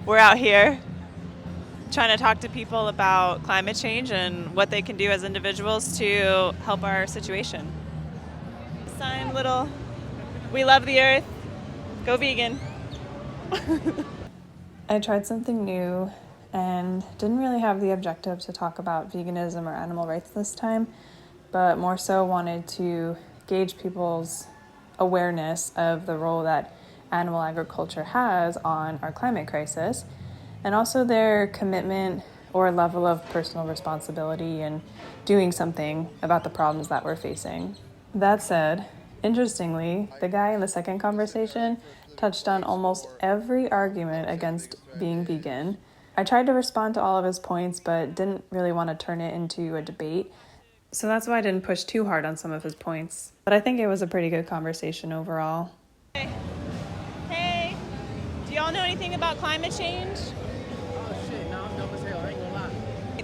We're out here trying to talk to people about climate change and what they can do as individuals to help our situation. Sign little, we love the earth, go vegan. I tried something new and didn't really have the objective to talk about veganism or animal rights this time, but more so wanted to gauge people's awareness of the role that animal agriculture has on our climate crisis, and also their commitment or level of personal responsibility in doing something about the problems that we're facing. That said, interestingly, the guy in the second conversation touched on almost every argument against being vegan. I tried to respond to all of his points, but didn't really want to turn it into a debate. So that's why I didn't push too hard on some of his points. But I think it was a pretty good conversation overall. Hey, do y'all know anything about climate change? Oh shit, no, I'm dumb as hell, I ain't gonna lie.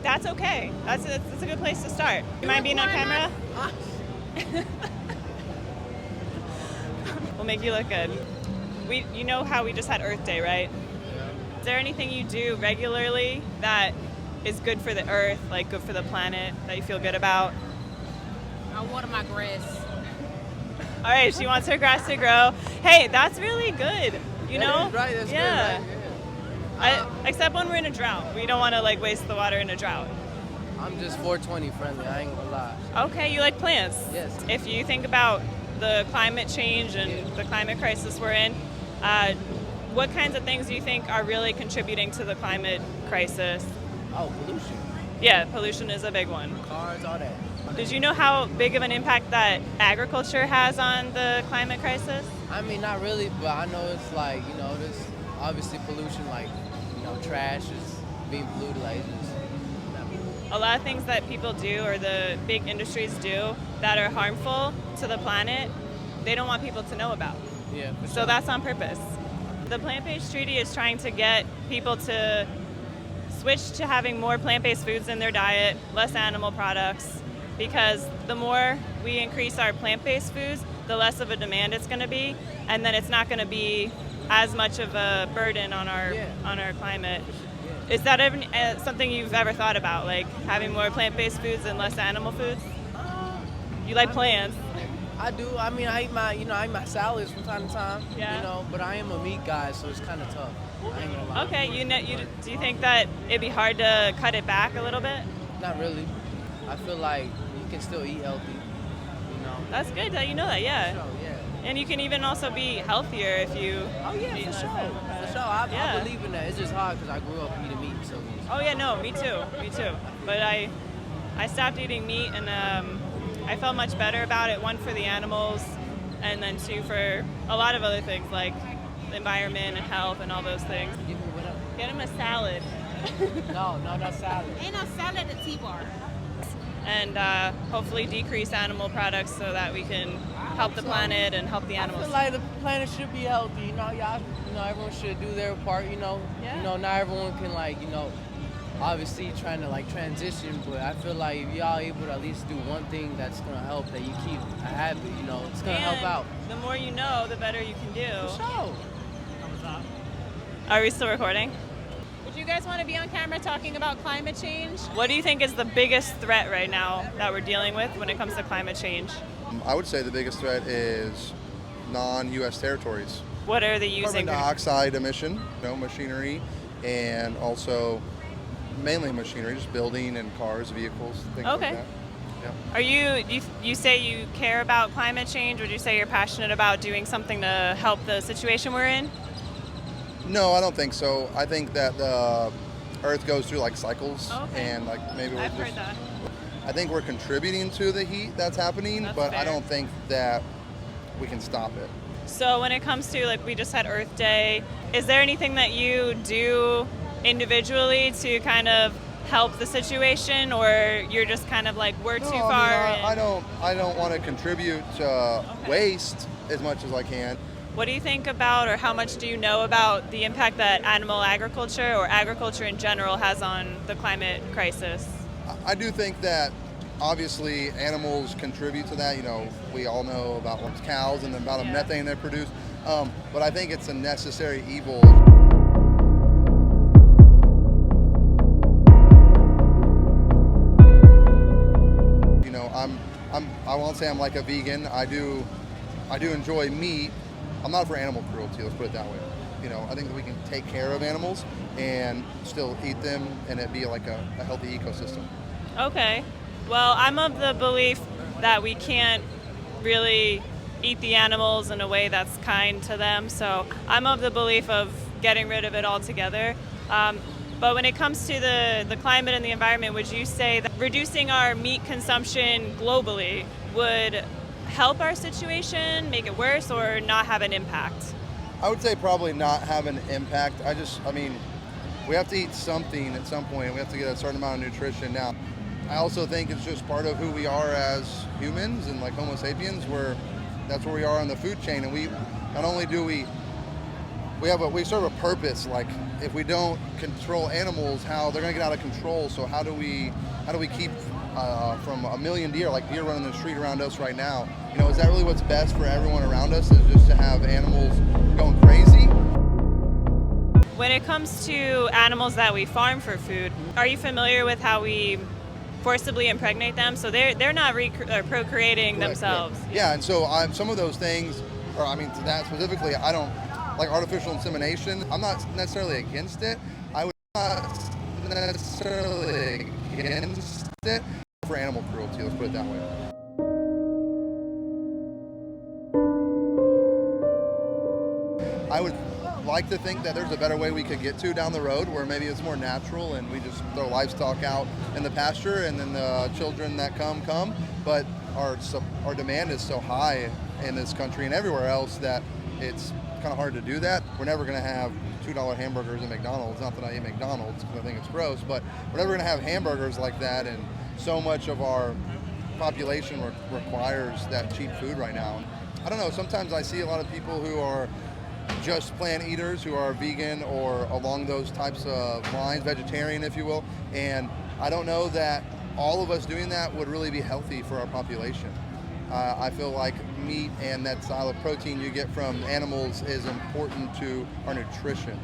That's okay. That's a good place to start. You mind being on camera? We'll make you look good. You know how we just had Earth Day, right? Yeah. Is there anything you do regularly that is good for the earth, like good for the planet, that you feel good about? I water my grass. All right, she wants her grass to grow. Hey, that's really good. You know? Is right, that's yeah. good, right? Except when we're in a drought. We don't want to waste the water in a drought. I'm just 420 friendly, I ain't gonna lie. Okay, you like plants? Yes. If you think about the climate change and the climate crisis we're in, what kinds of things do you think are really contributing to the climate crisis? Oh, pollution. Yeah, pollution is a big one. Cars, all that. Did you know how big of an impact that agriculture has on the climate crisis? I mean, not really, but I know it's there's obviously pollution, trash is being polluted, A lot of things that people do or the big industries do that are harmful to the planet, they don't want people to know about. Yeah. So that's on purpose. The Plant-Based Treaty is trying to get people to switch to having more plant-based foods in their diet, less animal products, because the more we increase our plant-based foods, the less of a demand it's going to be, and then it's not going to be as much of a burden on our climate. Yeah. Is that something you've ever thought about, like having more plant-based foods and less animal foods? You like plants? I do. I mean, I eat my salads from time to time. Yeah. But I am a meat guy, so it's kind of tough. I ain't gonna lie. Okay. Do you think that it'd be hard to cut it back a little bit? Not really. I feel like you can still eat healthy. That's good that you know that. Yeah. So, yeah. And you can even also be healthier if you. Oh yeah, eat for less sure. animal For sure. I believe in that. It's just hard because I grew up eating meat, so. Oh yeah, no, me too. But I stopped eating meat, and I felt much better about it. One, for the animals, and then two, for a lot of other things like the environment and health and all those things. Get him a salad. No, not salad. Ain't no salad at T-bar. And hopefully decrease animal products so that we can help the planet and help the animals. I feel like the planet should be healthy. Everyone should do their part. Yeah. Not everyone can obviously trying to transition, but I feel like if y'all able to at least do one thing that's gonna help, that you keep a habit, it's gonna help out. The more you know, the better you can do. For sure. Are we still recording? Would you guys want to be on camera talking about climate change? What do you think is the biggest threat right now that we're dealing with when it comes to climate change? I would say the biggest threat is non-U.S. territories. What are they using? Carbon dioxide emission, machinery, and also mainly machinery, just building and cars, vehicles, things like that. Yeah. Are you say you care about climate change? Would you say you're passionate about doing something to help the situation we're in? No, I don't think so. I think that the Earth goes through cycles, and maybe I've heard that. I think we're contributing to the heat that's happening, That's but fair. I don't think that we can stop it. So when it comes to we just had Earth Day, is there anything that you do individually to kind of help the situation, or you're just kind of we're too far? I don't want to contribute to waste as much as I can. What do you think about, or how much do you know about the impact that animal agriculture or agriculture in general has on the climate crisis? I do think that obviously animals contribute to that. We all know about cows and the amount of methane they produce, but I think it's a necessary evil. don't say I'm like a vegan. I do enjoy meat. I'm not for animal cruelty, let's put it that way. You know, I think that we can take care of animals and still eat them and it be like a healthy ecosystem. Okay. Well, I'm of the belief that we can't really eat the animals in a way that's kind to them. So I'm of the belief of getting rid of it altogether. But when it comes to the climate and the environment, would you say that reducing our meat consumption globally would help our situation, make it worse, or not have an impact? I would say probably not have an impact. I mean, we have to eat something at some point. We have to get a certain amount of nutrition. Now, I also think it's just part of who we are as humans and like Homo sapiens, where that's where we are on the food chain. And we not only do we serve a purpose. Like if we don't control animals, how they're gonna get out of control. So how do we keep from a million deer, like deer running the street around us right now? You know, is that really what's best for everyone around us? Is just to have animals going crazy? When it comes to animals that we farm for food, are you familiar with how we forcibly impregnate them? So they're not procreating themselves. Yeah, and so some of those things, or I mean to that specifically, I don't like artificial insemination. I'm not necessarily against it. I would not necessarily against it for animal cruelty, let's put it that way. I would like to think that there's a better way we could get to down the road where maybe it's more natural and we just throw livestock out in the pasture and then the children that come. But our demand is so high in this country and everywhere else that it's kind of hard to do that. We're never going to have $2 hamburgers at McDonald's. Not that I eat McDonald's because I think it's gross, but we're never going to have hamburgers like that. And so much of our population requires that cheap food right now. I don't know, sometimes I see a lot of people who are just plant eaters, who are vegan or along those types of lines, vegetarian if you will, and I don't know that all of us doing that would really be healthy for our population. I feel like meat and that style of protein you get from animals is important to our nutrition.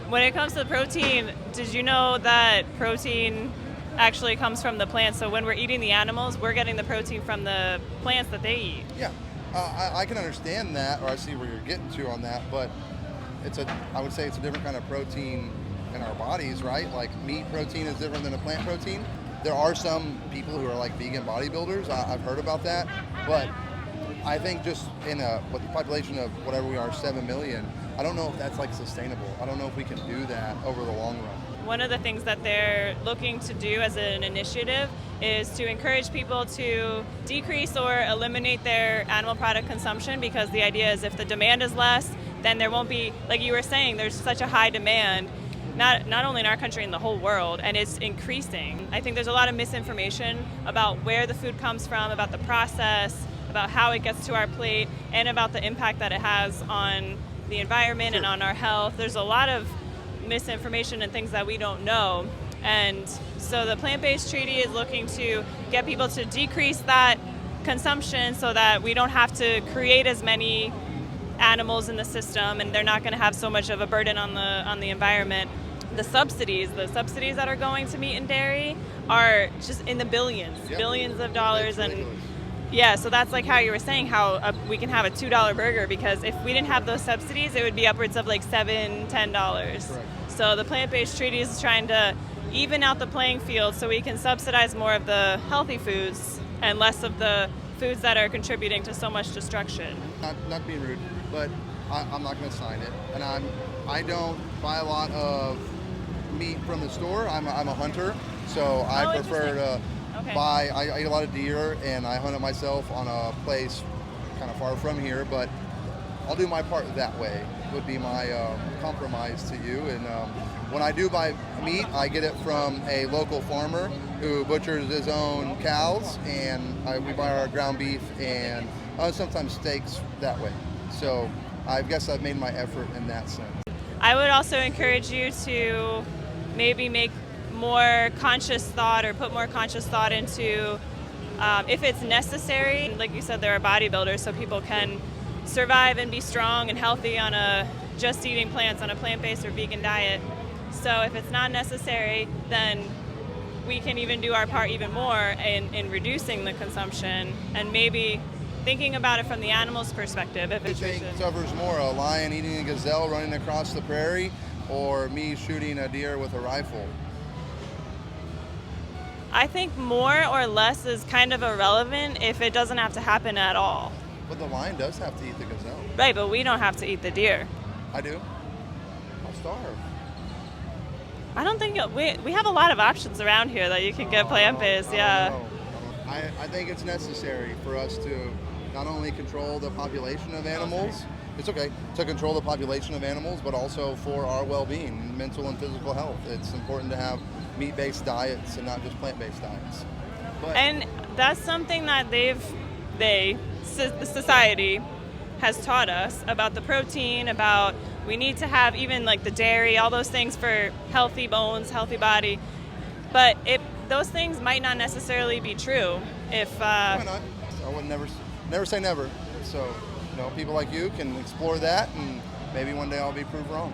When it comes to protein, did you know that protein actually comes from the plants? So when we're eating the animals, we're getting the protein from the plants that they eat. Yeah, I can understand that, or I see where you're getting to on that, but I would say it's a different kind of protein in our bodies, right? Like meat protein is different than a plant protein. There are some people who are like vegan bodybuilders. I've heard about that, but I think just with the population of whatever we are, 7 million, I don't know if that's like sustainable. I don't know if we can do that over the long run. One of the things that they're looking to do as an initiative is to encourage people to decrease or eliminate their animal product consumption, because the idea is if the demand is less, then there won't be, like you were saying, there's such a high demand, not only in our country, in the whole world, and it's increasing. I think there's a lot of misinformation about where the food comes from, about the process, about how it gets to our plate, and about the impact that it has on the environment and on our health. There's a lot of misinformation and things that we don't know. And so the plant-based treaty is looking to get people to decrease that consumption so that we don't have to create as many animals in the system, and they're not going to have so much of a burden on the environment. The subsidies that are going to meat and dairy are just in the billions of dollars. And yeah, so that's like how you were saying how we can have a $2 burger, because if we didn't have those subsidies, it would be upwards of like $7, $10. Correct. So the plant-based treaty is trying to even out the playing field so we can subsidize more of the healthy foods and less of the foods that are contributing to so much destruction. Not being rude, but I'm not going to sign it. And I don't buy a lot of meat from the store. I'm a hunter, so I prefer to buy. I eat a lot of deer, and I hunt it myself on a place kind of far from here. But I'll do my part that way. Would be my compromise to you. And when I do buy meat, I get it from a local farmer who butchers his own cows, and we buy our ground beef and sometimes steaks that way. So I guess I've made my effort in that sense. I would also encourage you to maybe make more conscious thought, or put more conscious thought into if it's necessary. Like you said, there are bodybuilders, so people can survive and be strong and healthy on just eating plants on a plant-based or vegan diet. So if it's not necessary, then we can even do our part even more in reducing the consumption and maybe thinking about it from the animal's perspective. If What it's do you think suffers more, a lion eating a gazelle running across the prairie, or me shooting a deer with a rifle? I think more or less is kind of irrelevant if it doesn't have to happen at all. But the lion does have to eat the gazelle. Right, but we don't have to eat the deer. I do. I'll starve. I don't think we have a lot of options around here that you can get plant-based. Yeah. I think it's necessary for us to not only control the population of animals, it's okay to control the population of animals, but also for our well-being, mental and physical health. It's important to have meat-based diets and not just plant-based diets. But And that's something that the society has taught us about the protein, about we need to have even like the dairy, all those things for healthy bones, healthy body. But those things might not necessarily be true if why not? I would never say never. So, people like you can explore that, and maybe one day I'll be proved wrong.